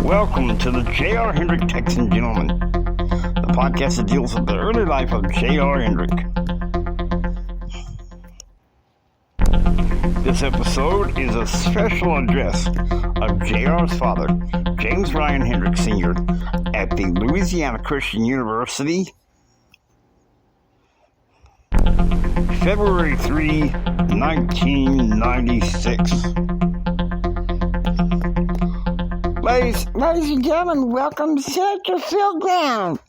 Welcome to the JR Hendrick Texan Gentleman, the podcast that deals with the early life of J.R. Hendrick. This episode is a special address of J.R.'s father, James Ryan Hendrick Sr., at the Louisiana Christian University, February 3, 1996. Ladies and gentlemen, welcome to Senator Phil Gramm.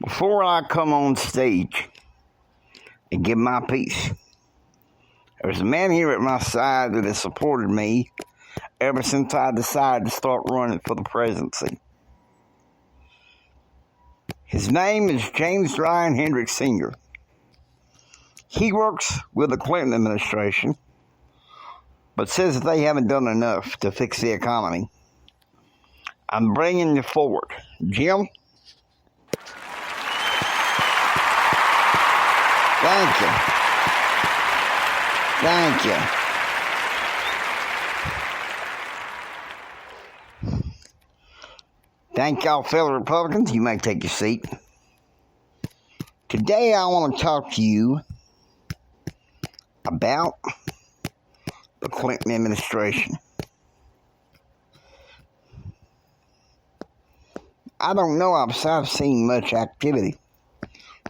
Before I come on stage and give my piece, there's a man here at my side that has supported me ever since I decided to start running for the presidency. His name is James Ryan Hendrick Sr. He works with the Clinton administration, but says that they haven't done enough to fix the economy. I'm bringing you forward. Jim? Thank you. Thank y'all, fellow Republicans. You may take your seat. Today, I want to talk to you about the Clinton administration. I don't know if I've seen much activity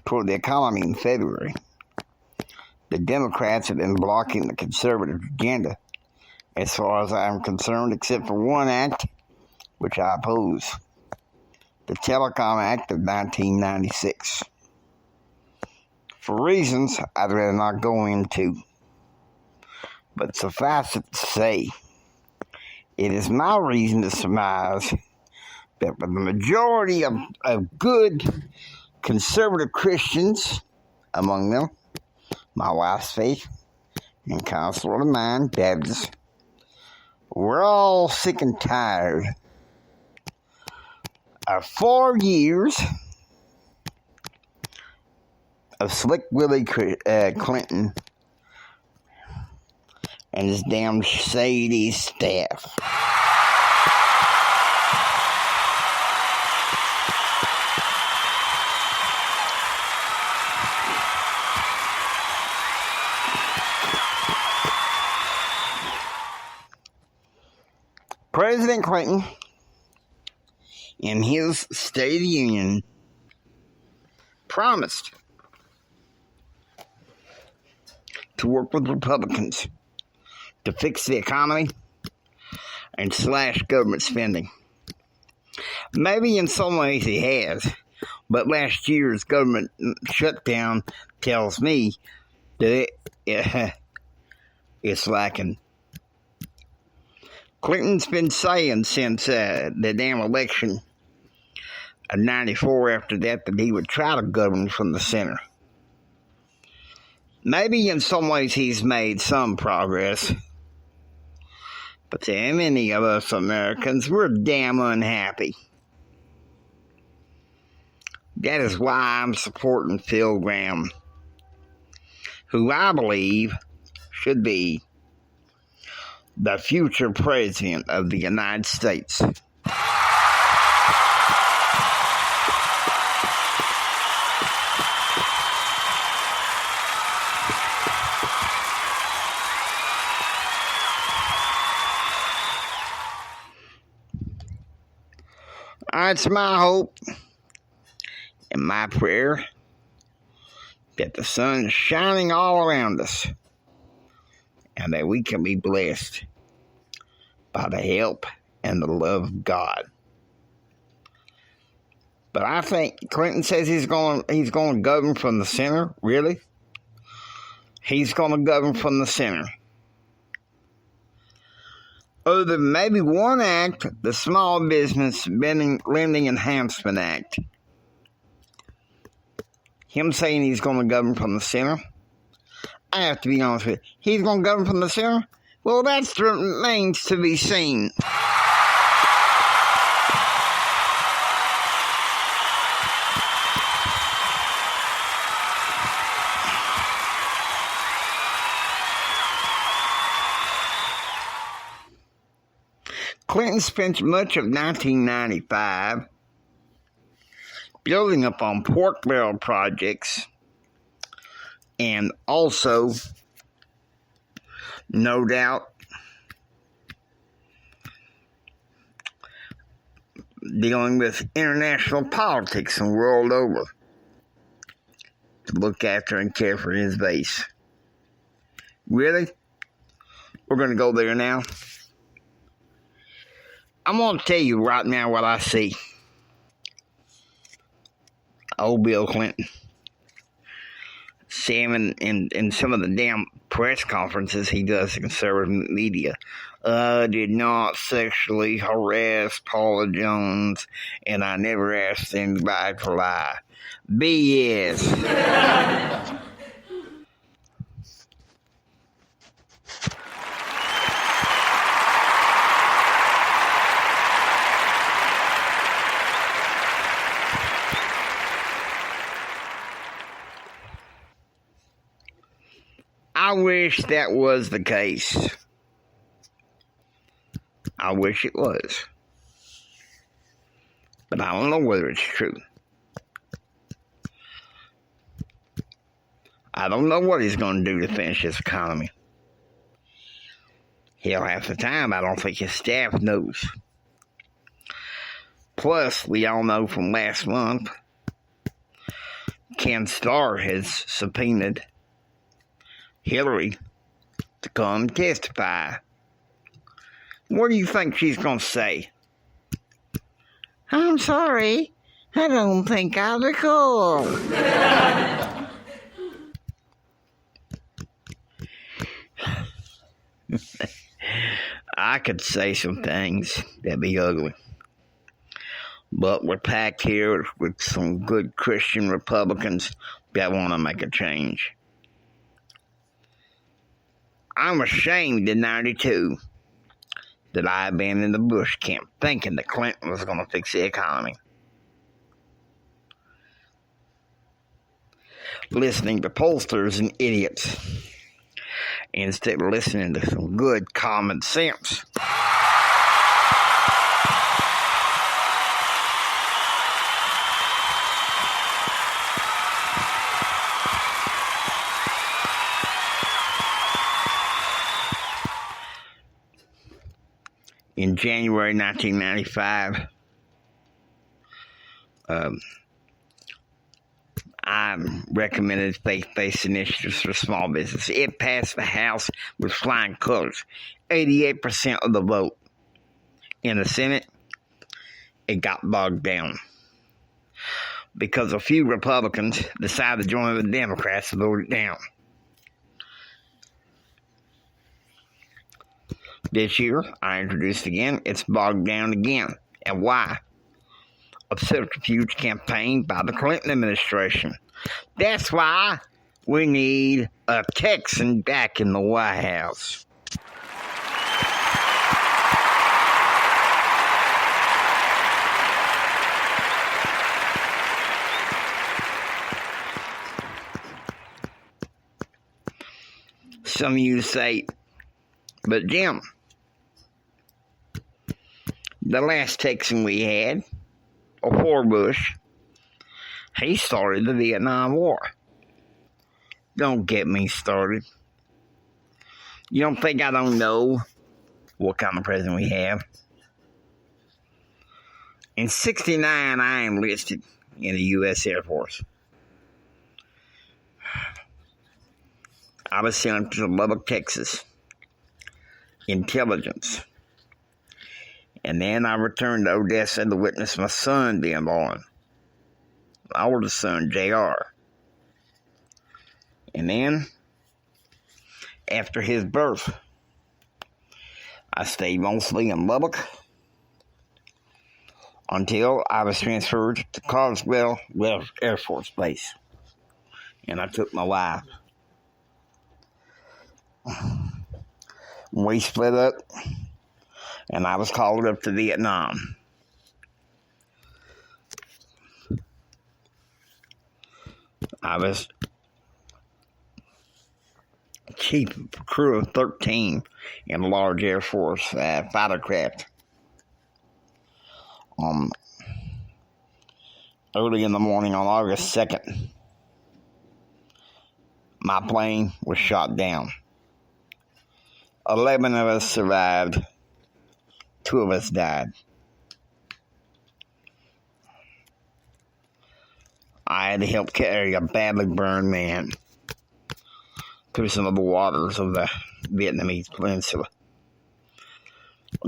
toward the economy in February. The Democrats have been blocking the conservative agenda, as far as I'm concerned, except for one act, which I oppose. The Telecom Act of 1996. For reasons I'd rather not go into. But suffice it to say, it is my reason to surmise that with the majority of good conservative Christians, among them, my wife's faith, and counselor of mine, Baptist, we're all sick and tired of 4 years of Slick Willie Clinton and his damn shady staff. President Clinton, in his State of the Union, promised to work with Republicans to fix the economy and slash government spending. Maybe in some ways he has, but last year's government shutdown tells me that it's lacking. Clinton's been saying since the damn election of 94 after that he would try to govern from the center. Maybe in some ways he's made some progress. But to many of us Americans, we're damn unhappy. That is why I'm supporting Phil Gramm, who I believe should be the future president of the United States. It's my hope and my prayer that the sun is shining all around us and that we can be blessed by the help and the love of God. But I think Clinton says he's going to govern from the center. Really? He's going to govern from the center. Other than maybe one act, the Small Business Lending Enhancement Act. Him saying he's going to govern from the center. I have to be honest with you. He's going to govern from the center? Well, that remains to be seen. Clinton spent much of 1995 building upon pork barrel projects and also, no doubt, dealing with international politics the world over to look after and care for his base. Really? We're going to go there now? I'm going to tell you right now what I see. Old Bill Clinton. See him in some of the damn press conferences he does to conservative media. I did not sexually harass Paula Jones, and I never asked anybody to lie. BS. I wish that was the case. I wish it was. But I don't know whether it's true. I don't know what he's going to do to finish this economy. Hell, half the time, I don't think his staff knows. Plus, we all know from last month, Ken Starr has subpoenaed Hillary to come testify. What do you think she's going to say? I'm sorry, I don't think I recall. I could say some things that'd be ugly. But we're packed here with some good Christian Republicans that want to make a change. I'm ashamed in 92 that I abandoned the Bush camp thinking that Clinton was going to fix the economy. Listening to pollsters and idiots instead of listening to some good common sense. In January 1995, I recommended faith-based initiatives for small business. It passed the House with flying colors, 88% of the vote. In the Senate, it got bogged down because a few Republicans decided to join the Democrats to vote it down. This year, I introduced again, it's bogged down again. And why? A subterfuge campaign by the Clinton administration. That's why we need a Texan back in the White House. Some of you say, but Jim, the last Texan we had, before Bush, he started the Vietnam War. Don't get me started. You don't think I don't know what kind of president we have? In 1969, I enlisted in the U.S. Air Force. I was sent to Lubbock, Texas. Intelligence. And then I returned to Odessa to witness my son being born. My oldest son, JR. And then, after his birth, I stayed mostly in Lubbock until I was transferred to Carswell Air Force Base. And I took my wife. We split up, and I was called up to Vietnam. I was chief of crew of 13 in a large Air Force fighter craft. early in the morning on August 2nd, my plane was shot down. 11 of us survived. 2 of us died. I had to help carry a badly burned man through some of the waters of the Vietnamese peninsula.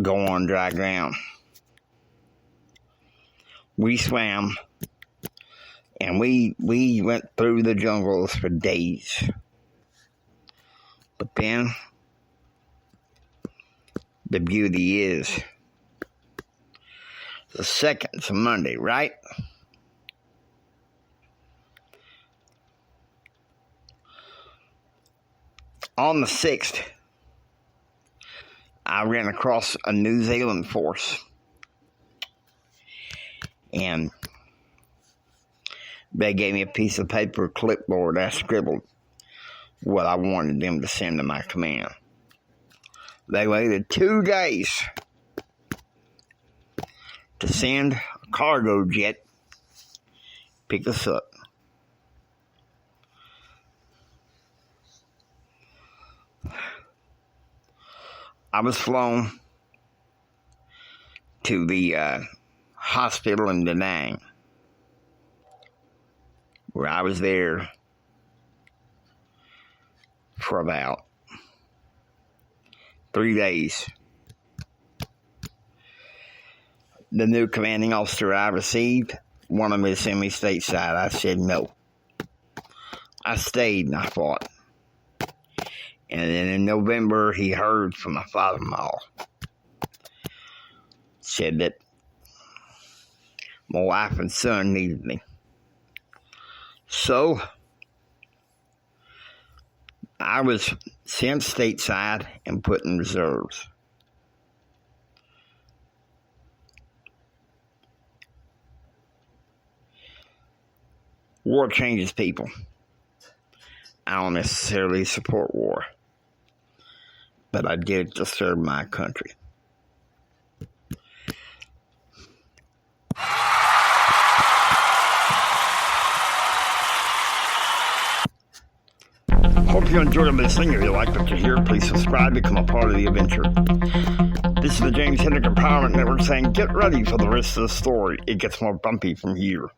Go on dry ground. We swam, and we went through the jungles for days. But then, the beauty is, the 2nd's a Monday, right? On the 6th, I ran across a New Zealand force, and they gave me a piece of paper, clipboard. I scribbled what I wanted them to send to my command. They waited 2 days to send a cargo jet pick us up. I was flown to the hospital in Da Nang, where I was there for about 3 days. The new commanding officer I received wanted me to send me stateside. I said no. I stayed and I fought. And then in November, he heard from my father-in-law. Said that my wife and son needed me. So, I was sent stateside and put in reserves. War changes people. I don't necessarily support war, but I did to serve my country. Hope you enjoyed listening. If you like what you hear, please subscribe, become a part of the adventure. This is the James Hendrick Empowerment Network saying, get ready for the rest of the story. It gets more bumpy from here.